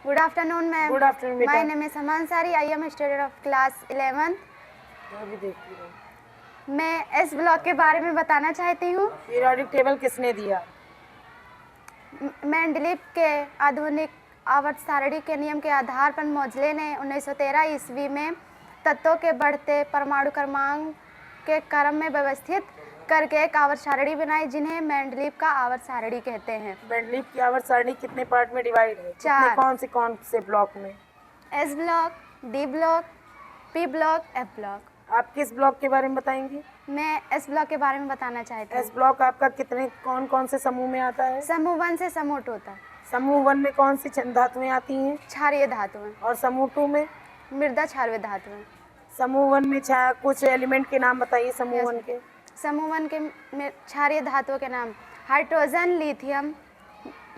Good afternoon, ma'am. Good afternoon, beta. My name is Aman Sari. I am a student of class 11th. मैं इस block के बारे में बताना चाहती हूँ। पीरियोडिक टेबल किसने दिया? मेंडलीव के आधुनिक आवर्त सारणी के नियम के आधार पर मोजले ने 1913 ईस्वी में तत्वों के बढ़ते परमाणु क्रमांक के क्रम में व्यवस्थित करके एक आवर्त सारणी बनाई, जिन्हें मेंडलीव का आवर्त सारणी कहते हैं। मेंडलीव की आवर्त सारणी कितने पार्ट में डिवाइड है? 4। कौन से ब्लॉक में? S block, D block, P block, F block. आप किस ब्लॉक के बारे में बताएंगी? मैं एस ब्लॉक के बारे में बताना चाहती हूँ। एस ब्लॉक आपका कौन से समूह में आता है? समूह 1 से समूह 2 तक। समूह 1 में कौन सी धातुएं आती हैं? क्षारीय धातुएं। और समूह 2 में? मृदा क्षारीय धातुएं। समूह 1 में कुछ एलिमेंट के नाम बताइए समूह 1 के। समूह 1 के में क्षारीय धातुओं के नाम हाइड्रोजन, लिथियम,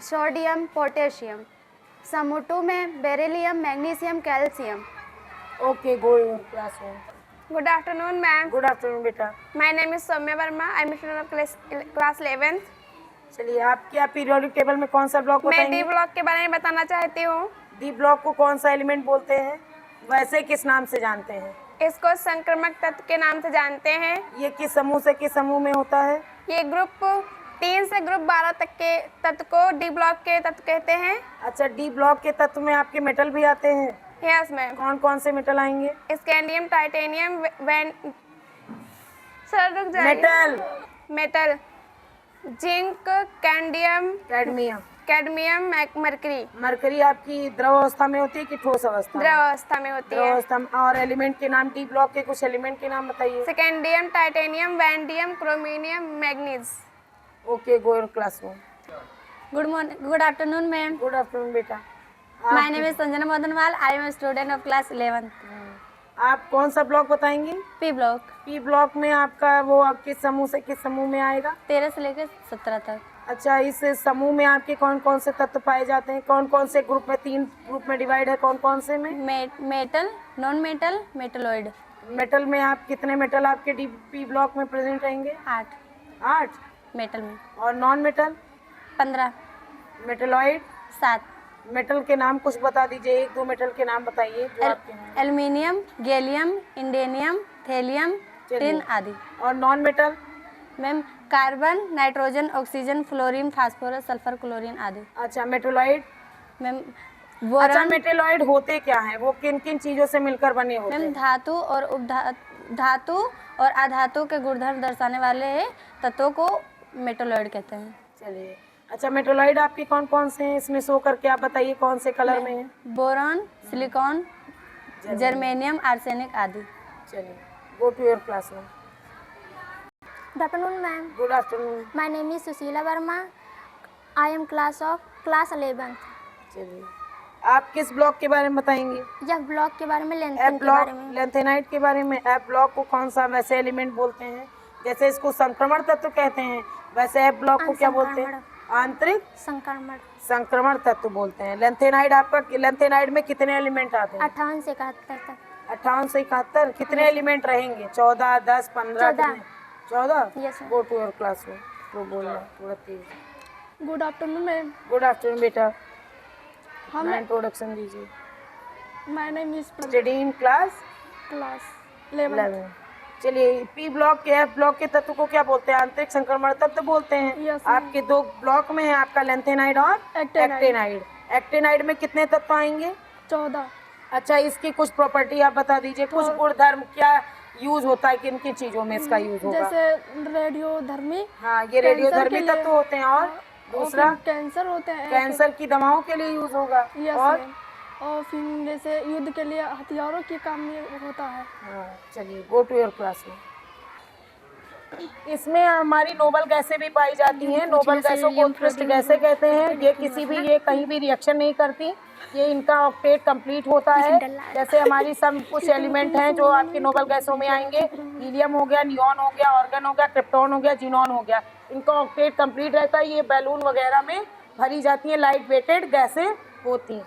सोडियम, पोटेशियम। समूह 2 में beryllium, magnesium, calcium. Okay, go your classroom. Good afternoon, ma'am. Good afternoon बेटा। My name is Soumya Verma. I am a student of class 11th. चलिए, आप क्या पीरियोडिक टेबल में कौन सा ब्लॉक मैं बताएंगे? डी ब्लॉक के बारे में बताना चाहती हूँ। डी ब्लॉक को कौन सा एलिमेंट बोलते हैं? वैसे किस नाम से जानते हैं? इसको संक्रमक तत्व के नाम से जानते हैं। ये किस समूह से किस समूह में होता है? ये ग्रुप 3 से ग्रुप 12 तक के तत्व को डी ब्लॉक के तत्व कहते हैं। अच्छा, डी ब्लॉक के तत्व में आपके मेटल भी आते हैं? Yes ma'am. कौन से मेटल आएंगे? स्कैंडियम, टाइटेनियम, सर रुक जाइए। मेटल जिंक, कैंडियम, कैडमियम, मरकरी। मरकरी आपकी द्रव अवस्था में होती है कि ठोस अवस्था? द्रव अवस्था में होती द्रव है। अवस्था में। और एलिमेंट के नाम, डी ब्लॉक के कुछ एलिमेंट के नाम बताइए। Scandium, titanium, vanadium, chromium, manganese. Okay, go your classroom. Good afternoon, ma'am. Good afternoon बेटा। My name is Sanjana Madanwal. I am a student of class 11th. आप कौन सा ब्लॉक बताएंगी? P block. पी ब्लॉक में आपका वो किस समूह से किस समूह में आएगा? 13 से लेकर 17 तक। अच्छा, इस समूह में आपके कौन से तत्व पाए जाते हैं? कौन से ग्रुप में? 3 ग्रुप में डिवाइड है। कौन से में? Metal, non metal, metalloid. Metal में आप कितने मेटल आपके पी ब्लॉक में प्रेजेंट रहेंगे? 8 मेटल में। और नॉन मेटल? 15। मेटलॉइड? 7। मेटल के नाम कुछ बता दीजिए, 1-2 मेटल के नाम बताइए जो आपके हैं। एल्यूमिनियम, गैलियम, इंडेनियम, थेलियम, टिन आदि। और non metal? Ma'am, carbon, nitrogen, oxygen, fluorine, phosphorus, sulphur, chlorine आदि। अच्छा, मेटलॉइड? मैम, अच्छा, बोरॉन। मेटलॉइड होते क्या हैं? वो किन किन चीजों से मिलकर बने होते मैम, हैं? धातु और अधातु के गुणधर्म दर्शाने वाले तत्वों को मेटलॉइड कहते हैं। चलिए, अच्छा, मेटलॉइड आपके कौन से हैं इसमें शो करके आप बताइए कौन से कलर में है? बोरॉन, सिलिकॉन, जर्मेनियम, आर्सेनिक आदि। चलिए, go to your classroom. Good afternoon, ma'am. Good afternoon. My name is Susila Verma. I am class 11th. चलिए, आप किस ब्लॉक के बारे में बताएंगे? यह ब्लॉक के बारे में एफ लेंथेन के ब्लॉक, बारे में। लेंथेनाइट के बारे में। एफ ब्लॉक को कौन सा वैसे एलिमेंट बोलते हैं? जैसे इसको संक्रमण तत्व कहते हैं, वैसे एफ ब्लॉक को क्या बोलते हैं? आंतरिक संक्रमण तत्व बोलते हैं। लेंथेनाइड में कितने एलिमेंट आते हैं? 58 से 71 तक। 58 से 71। कितने एलिमेंट रहेंगे? 14, 10, 15? 14। Yes, ma'am. Go to your classroom. तो बोलना थोड़ा तेज। Good afternoon ma'am. Good afternoon बेटा। हम इंट्रोडक्शन दीजिए। My name is study in class 11। चलिए, पी ब्लॉक के एफ ब्लॉक के तत्व को क्या बोलते हैं? आंतरिक संक्रमण तत्व बोलते हैं। Yes, आपके 2 ब्लॉक में है, आपका लेंथेनाइड और एक्टेनाइड। एक्टेनाइड में कितने तत्व आएंगे? 14। अच्छा, इसकी कुछ प्रॉपर्टी आप बता दीजिए, कुछ गुणधर्म, क्या यूज होता है, किन किन चीजों में इसका यूज होगा? जैसे रेडियोधर्मी। हाँ, ये रेडियोधर्मी तत्व होते हैं। और दूसरा? कैंसर होते हैं। कैंसर की दवाओं के लिए यूज होगा। और फिर जैसे युद्ध के लिए हथियारों के काम में होता है। हाँ, चलिए, गो टू योर क्लासरूम। इसमें हमारी नोबल गैसें भी पाई जाती हैं। नोबल गैसों को उत्कृष्ट गैसें कहते हैं। ये कहीं भी रिएक्शन नहीं करती। ये इनका ऑक्टेट कंप्लीट होता है। जैसे हमारी सब कुछ एलिमेंट हैं जो आपके नोबल गैसों में आएंगे। हीलियम हो गया, नियॉन हो गया, ऑर्गन हो गया, क्रिप्टॉन हो गया, जीनॉन हो गया। इनका ऑक्टेट कंप्लीट रहता है। ये बैलून वगैरह में भरी जाती हैं, लाइट वेटेड गैसें होती हैं।